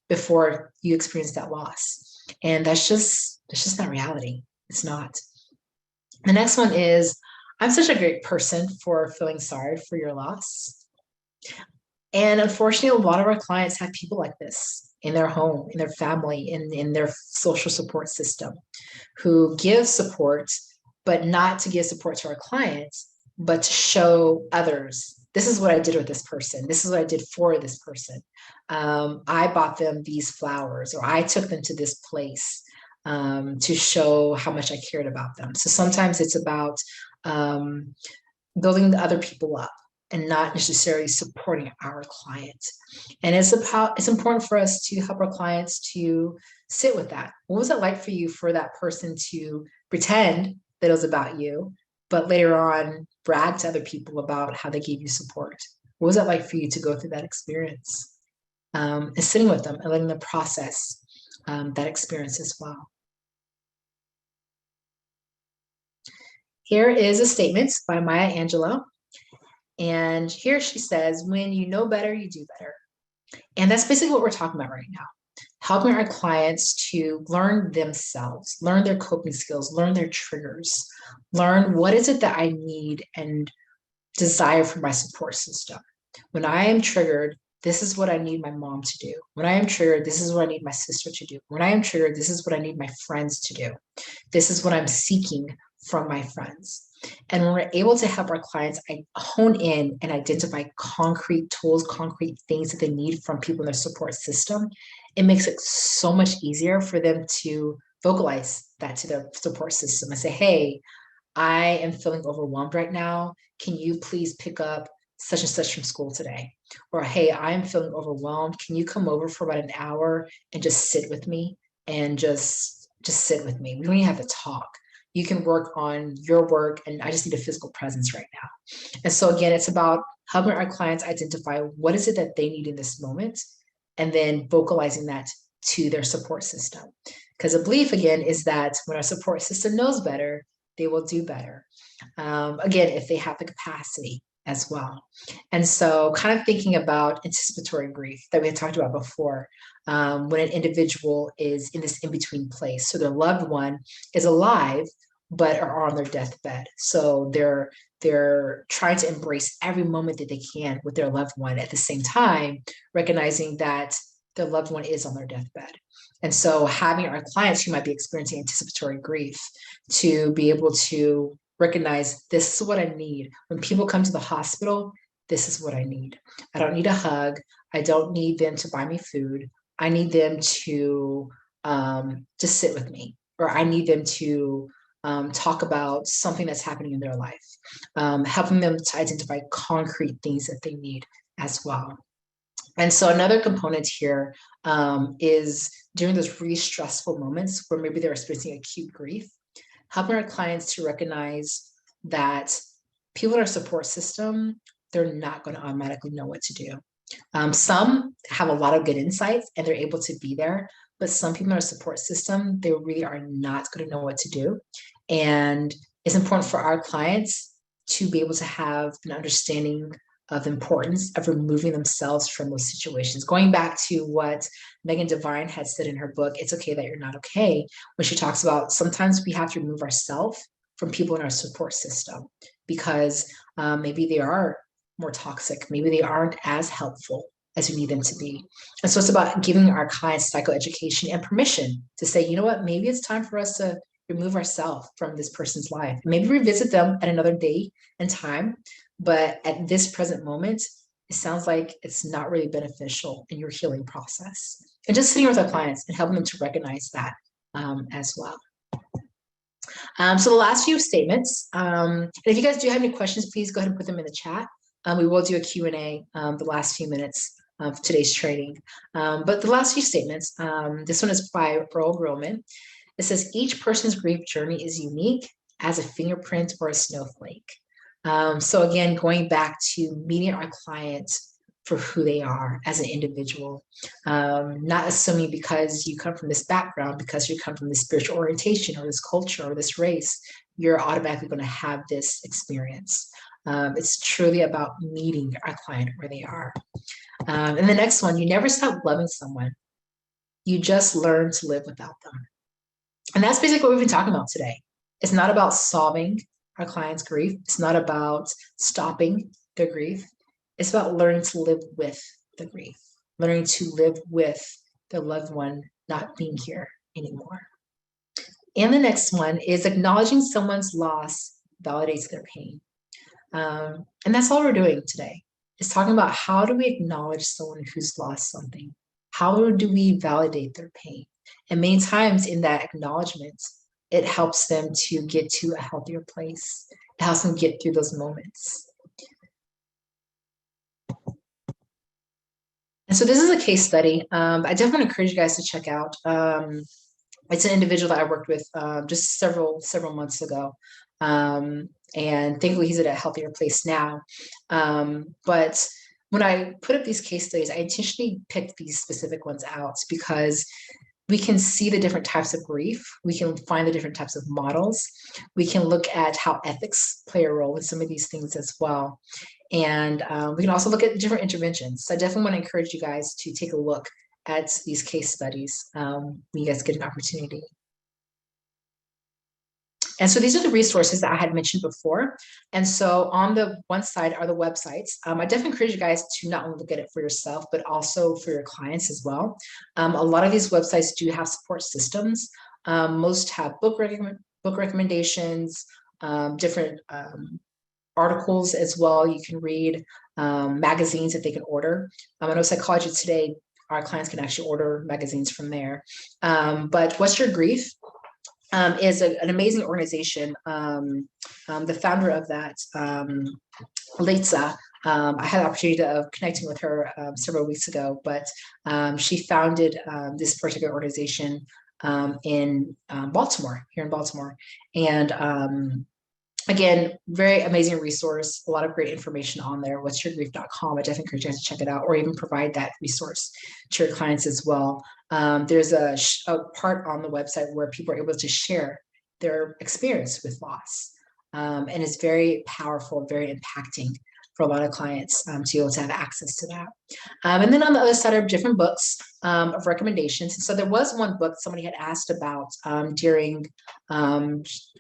before you experienced that loss. And that's just not reality. It's not. The next one is, I'm such a great person for feeling sorry for your loss. And unfortunately, a lot of our clients have people like this in their home, in their family, in their social support system, who give support, but not to give support to our clients, but to show others, this is what I did with this person. This is what I did for this person. I bought them these flowers, or I took them to this place to show how much I cared about them. So sometimes it's about building the other people up and not necessarily supporting our client. And it's important for us to help our clients to sit with that. What was it like for you for that person to pretend that it was about you, but later on brag to other people about how they gave you support? What was it like for you to go through that experience? And sitting with them and letting them process that experience as well. Here is a statement by Maya Angelou. And here she says, when you know better, you do better. And that's basically what we're talking about right now. Helping our clients to learn themselves, learn their coping skills, learn their triggers, learn what is it that I need and desire for my support system. When I am triggered, this is what I need my mom to do. When I am triggered, this is what I need my sister to do. When I am triggered, this is what I need my friends to do. This is what I'm seeking from my friends. And when we're able to help our clients hone in and identify concrete tools, concrete things that they need from people in their support system, it makes it so much easier for them to vocalize that to their support system and say, hey, I am feeling overwhelmed right now. Can you please pick up such and such from school today? Or, hey, I'm feeling overwhelmed. Can you come over for about an hour and just sit with me and just sit with me? We don't even have to talk. You can work on your work, and I just need a physical presence right now. And so again, it's about helping our clients identify what is it that they need in this moment, and then vocalizing that to their support system. Because a belief, again, is that when our support system knows better, they will do better. Again, if they have the capacity as well. And so kind of thinking about anticipatory grief that we had talked about before, when an individual is in this in-between place. So their loved one is alive, but are on their deathbed. So they're trying to embrace every moment that they can with their loved one, at the same time, recognizing that their loved one is on their deathbed. And so having our clients who might be experiencing anticipatory grief to be able to recognize, this is what I need. When people come to the hospital, this is what I need. I don't need a hug. I don't need them to buy me food. I need them to just sit with me, or I need them to talk about something that's happening in their life, helping them to identify concrete things that they need as well. And so another component here is during those really stressful moments where maybe they're experiencing acute grief, helping our clients to recognize that people in our support system, they're not going to automatically know what to do. Some have a lot of good insights and they're able to be there, but some people in our support system, they really are not going to know what to do. And it's important for our clients to be able to have an understanding of the importance of removing themselves from those situations. Going back to what Megan Devine had said in her book, It's Okay That You're Not Okay, when she talks about sometimes we have to remove ourselves from people in our support system because maybe they are more toxic, maybe they aren't as helpful as we need them to be. And so it's about giving our clients psychoeducation and permission to say, you know what, maybe it's time for us to remove ourselves from this person's life. Maybe revisit them at another day and time, but at this present moment, it sounds like it's not really beneficial in your healing process. And just sitting with our clients and helping them to recognize that as well. So the last few statements, and if you guys do have any questions, please go ahead and put them in the chat. We will do a Q&A the last few minutes of today's training. But the last few statements, this one is by Earl Grillman. It says, each person's grief journey is unique as a fingerprint or a snowflake. So again, going back to meeting our clients for who they are as an individual, not assuming because you come from this background, because you come from this spiritual orientation or this culture or this race, you're automatically going to have this experience. It's truly about meeting our client where they are. And the next one, you never stop loving someone. You just learn to live without them. And that's basically what we've been talking about today. It's not about solving our client's grief. It's not about stopping their grief. It's about learning to live with the grief, learning to live with their loved one not being here anymore. And the next one is acknowledging someone's loss validates their pain. And that's all we're doing today. It's talking about how do we acknowledge someone who's lost something? How do we validate their pain? And many times in that acknowledgement, it helps them to get to a healthier place. It helps them get through those moments. And so this is a case study. I definitely encourage you guys to check out. It's an individual that I worked with just several months ago. And thankfully he's at a healthier place now. But when I put up these case studies, I intentionally picked these specific ones out because we can see the different types of grief. We can find the different types of models. We can look at how ethics play a role in some of these things as well. And we can also look at different interventions. So I definitely want to encourage you guys to take a look at these case studies when you guys get an opportunity. And so these are the resources that I had mentioned before. And so on the one side are the websites. I definitely encourage you guys to not only look at it for yourself, but also for your clients as well. A lot of these websites do have support systems. Most have book recommendations, different articles as well. You can read magazines that they can order. I know Psychology Today, our clients can actually order magazines from there. But What's Your Grief is an amazing organization. The founder of that, Leitza, I had the opportunity of connecting with her several weeks ago, but she founded this particular organization in Baltimore, here in Baltimore. And again, very amazing resource, a lot of great information on there, whatsyourgrief.com. I definitely encourage you guys to check it out or even provide that resource to your clients as well. There's a part on the website where people are able to share their experience with loss. And it's very powerful, very impacting for a lot of clients to be able to have access to that. And then on the other side are different books of recommendations. And so there was one book somebody had asked about during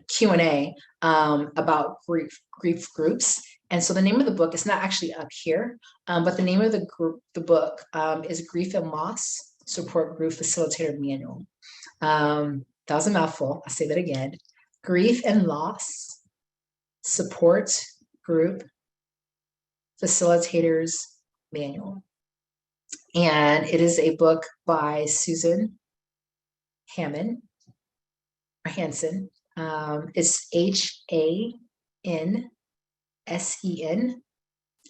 Q&A about grief groups. And so the name of the book is not actually up here, but the name of the book is Grief and Loss Support Group Facilitator Manual. That was a mouthful. I'll say that again. Grief and Loss Support Group Facilitators Manual. And it is a book by Susan Hansen. It's Hansen.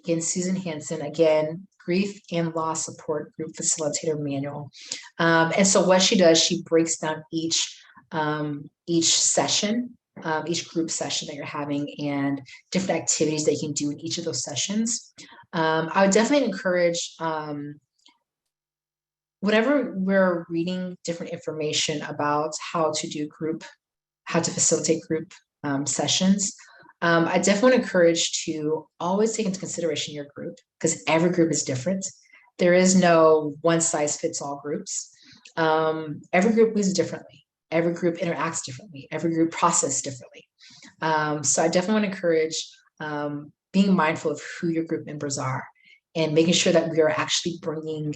Again, Susan Hansen. Again, Grief and Loss Support Group Facilitator Manual. And so what she does, she breaks down each session, each group session that you're having and different activities that you can do in each of those sessions. I would definitely encourage, whenever we're reading different information about how to facilitate group sessions, I definitely encourage to always take into consideration your group, because every group is different. There is no one size fits all groups. Every group moves differently. Every group interacts differently. Every group processes differently. So I definitely want to encourage being mindful of who your group members are and making sure that we are actually bringing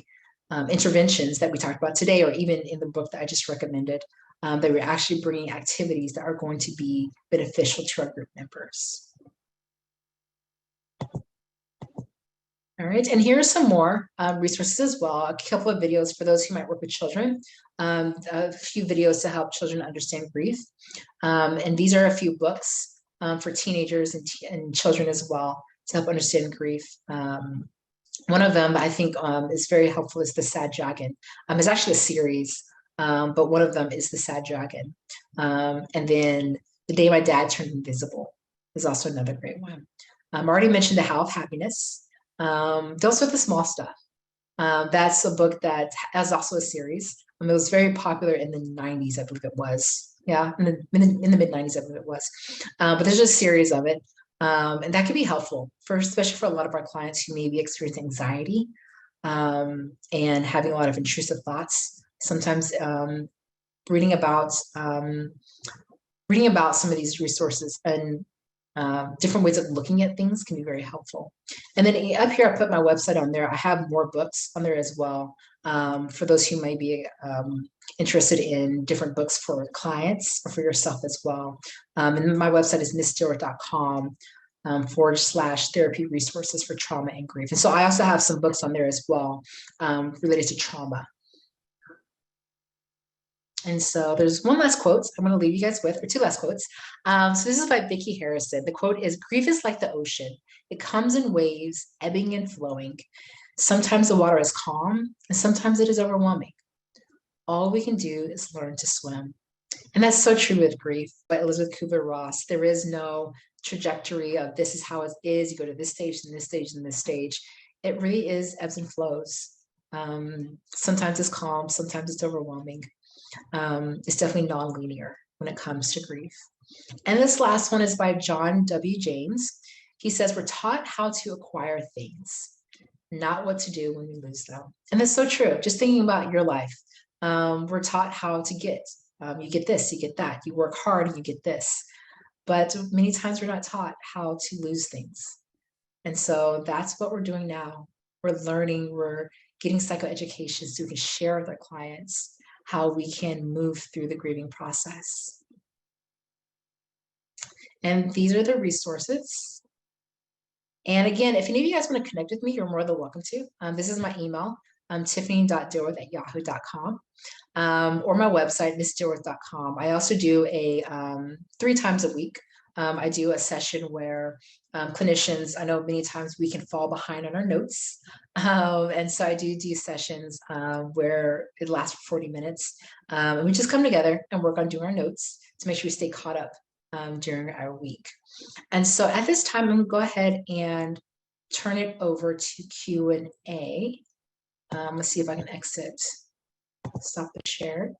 interventions that we talked about today, or even in the book that I just recommended, that we're actually bringing activities that are going to be beneficial to our group members. All right, and here are some more resources as well. A couple of videos for those who might work with children, a few videos to help children understand grief. And these are a few books for teenagers and children as well to help understand grief. One of them I think is very helpful is The Sad Dragon. It's actually a series, but one of them is The Sad Dragon. And then The Day My Dad Turned Invisible is also another great one. I already mentioned The How of Happiness. Deals with the small stuff. That's a book that has also a series. It was very popular in the 90s, I believe it was. Yeah, in the mid 90s, I believe it was. But there's just a series of it. And that can be helpful, especially for a lot of our clients who maybe experience anxiety and having a lot of intrusive thoughts. Sometimes reading about some of these resources and different ways of looking at things can be very helpful. And then up here, I put my website on there. I have more books on there as well for those who may be interested in different books for clients or for yourself as well. And my website is missdilworth.com /therapy resources for trauma and grief. And so I also have some books on there as well related to trauma. And so there's one last quote I'm going to leave you guys with, or two last quotes. So this is by Vicki Harrison. The quote is, "Grief is like the ocean. It comes in waves, ebbing and flowing. Sometimes the water is calm, and sometimes it is overwhelming. All we can do is learn to swim." And that's so true with grief. By Elizabeth Kubler-Ross. There is no trajectory of this is how it is. You go to this stage, and this stage, and this stage. It really is ebbs and flows. Sometimes it's calm, sometimes it's overwhelming. It's definitely non-linear when it comes to grief. And this last one is by John W. James. He says, "We're taught how to acquire things, not what to do when we lose them." And that's so true. Just thinking about your life, we're taught how to get. You get this, you get that. You work hard and you get this. But many times we're not taught how to lose things. And so that's what we're doing now. We're learning, we're getting psychoeducation so we can share with our clients how we can move through the grieving process. And these are the resources. And again, if any of you guys want to connect with me, you're more than welcome to. This is my email, tiffani.dilworth@yahoo.com, or my website, missdilworth.com. I also do a 3 times a week. I do a session where clinicians, I know many times we can fall behind on our notes. And so I do sessions where it lasts for 40 minutes. And we just come together and work on doing our notes to make sure we stay caught up during our week. And so at this time, I'm going to go ahead and turn it over to Q&A. Let's see if I can stop the share.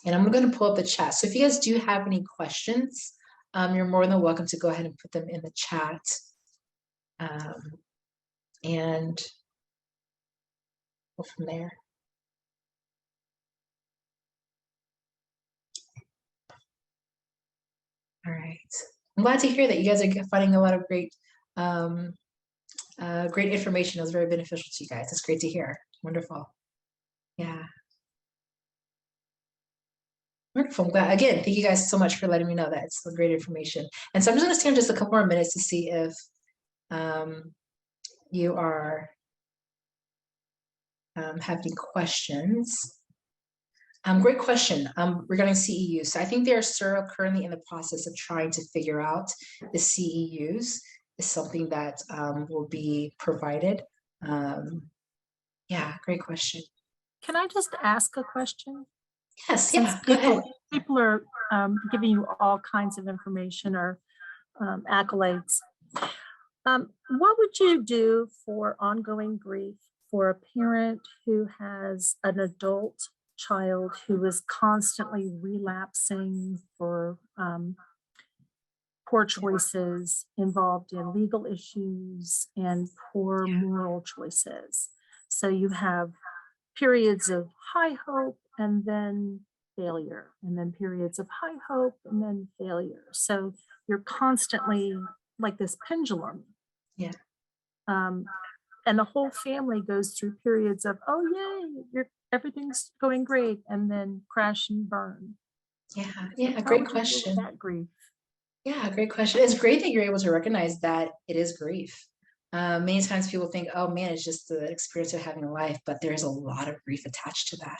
And I'm going to pull up the chat. So if you guys do have any questions, you're more than welcome to go ahead and put them in the chat. And go from there. All right. I'm glad to hear that you guys are finding a lot of great information. It was very beneficial to you guys. It's great to hear. Wonderful. Yeah. Wonderful. I'm glad. Again, thank you guys so much for letting me know that. It's great information. And so I'm just going to stand just a couple more minutes to see if you are have any questions. Great question regarding CEUs. So I think they are still currently in the process of trying to figure out the CEUs is something that will be provided. Yeah, great question. Can I just ask a question? Yes, yeah, go ahead. People are giving you all kinds of information or accolades. What would you do for ongoing grief for a parent who has an adult child who is constantly relapsing for poor choices involved in legal issues and poor moral choices? So you have periods of high hope and then failure, and then periods of high hope and then failure. So you're constantly like this pendulum. Yeah. and the whole family goes through periods of, oh yay, everything's going great, and then crash and burn. Yeah, How great would you deal with question. that grief? Yeah, great question. It's great that you're able to recognize that it is grief. Many times people think, oh man, it's just the experience of having a life, but there's a lot of grief attached to that.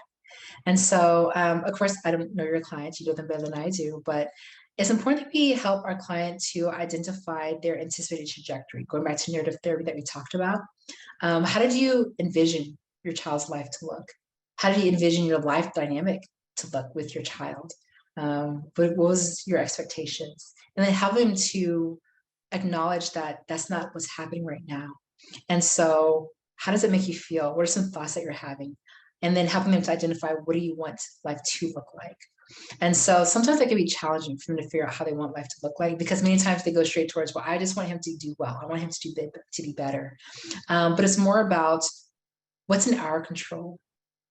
And so, of course, I don't know your clients, you know them better than I do, but it's important that we help our client to identify their anticipated trajectory. Going back to narrative therapy that we talked about, how did you envision your child's life to look? How did you envision your life dynamic to look with your child? What was your expectations? And then help them to acknowledge that that's not what's happening right now. And so how does it make you feel? What are some thoughts that you're having? And then helping them to identify, what do you want life to look like? And so sometimes that can be challenging for them to figure out how they want life to look like, because many times they go straight towards, well, I just want him to do well. I want him to be better. But it's more about what's in our control.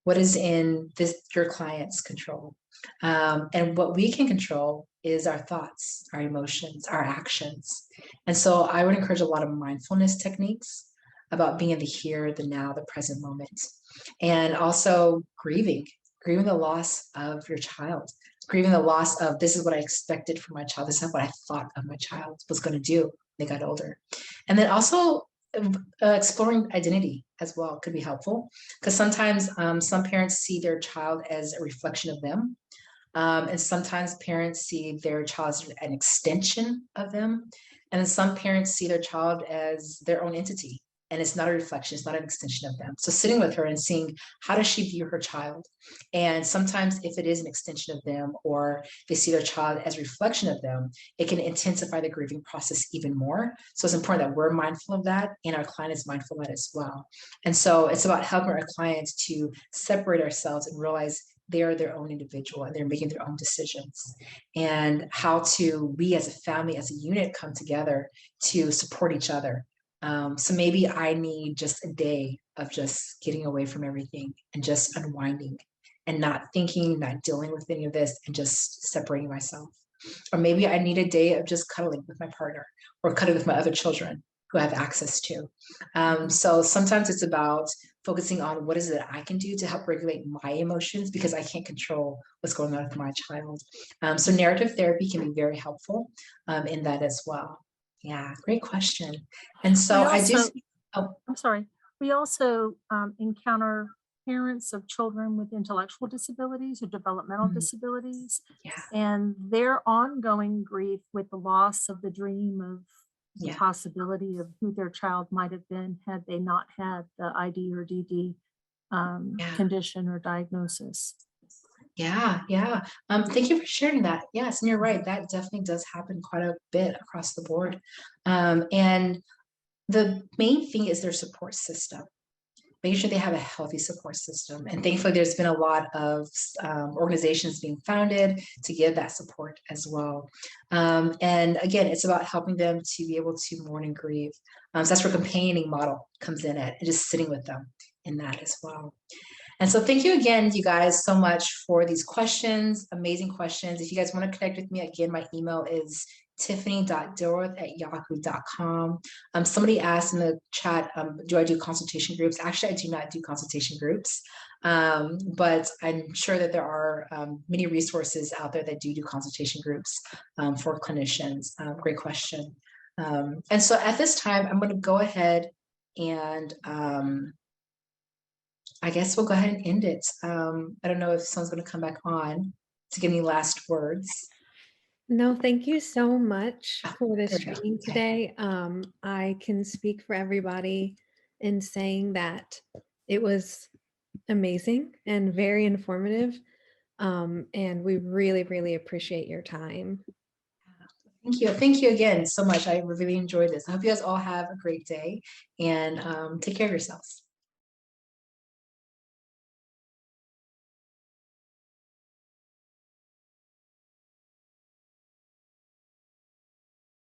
What is in your client's control? And what we can control is our thoughts, our emotions, our actions. And so I would encourage a lot of mindfulness techniques about being in the here, the now, the present moment. And also grieving the loss of your child, grieving the loss of, this is what I expected from my child. This is what I thought of my child was going to do when they got older. And then also exploring identity as well could be helpful, because sometimes some parents see their child as a reflection of them. And sometimes parents see their child as an extension of them. And then some parents see their child as their own entity. And it's not a reflection, it's not an extension of them. So sitting with her and seeing, how does she view her child? And sometimes if it is an extension of them, or they see their child as a reflection of them, it can intensify the grieving process even more. So it's important that we're mindful of that, and our client is mindful of that as well. And so it's about helping our clients to separate ourselves and realize they are their own individual and they're making their own decisions, and how to, we as a family, as a unit, come together to support each other. So maybe I need just a day of just getting away from everything and just unwinding and not thinking, not dealing with any of this, and just separating myself. Or maybe I need a day of just cuddling with my partner, or cuddling with my other children who I have access to. So sometimes it's about focusing on what is it I can do to help regulate my emotions, because I can't control what's going on with my child. So narrative therapy can be very helpful in that as well. Yeah, great question. And so I do. Oh, I'm sorry. We also encounter parents of children with intellectual disabilities or developmental disabilities, and their ongoing grief with the loss of the dream of the possibility of who their child might have been had they not had the ID or DD condition or diagnosis. Yeah. Thank you for sharing that. Yes, and you're right. That definitely does happen quite a bit across the board. And the main thing is their support system. Making sure they have a healthy support system. And thankfully, there's been a lot of organizations being founded to give that support as well. And again, it's about helping them to be able to mourn and grieve. So that's where companioning model comes in at, and just sitting with them in that as well. And so thank you again, you guys, so much for these questions, amazing questions. If you guys want to connect with me, again, my email is tiffani.dilworth@yahoo.com. Somebody asked in the chat, do I do consultation groups? Actually, I do not do consultation groups, but I'm sure that there are many resources out there that do consultation groups for clinicians. Great question. And so at this time, I'm going to go ahead and I guess we'll go ahead and end it. I don't know if someone's going to come back on to give me last words. No, thank you so much for this training today. I can speak for everybody in saying that it was amazing and very informative. And we really, really appreciate your time. Thank you. Thank you again so much. I really enjoyed this. I hope you guys all have a great day, and take care of yourselves.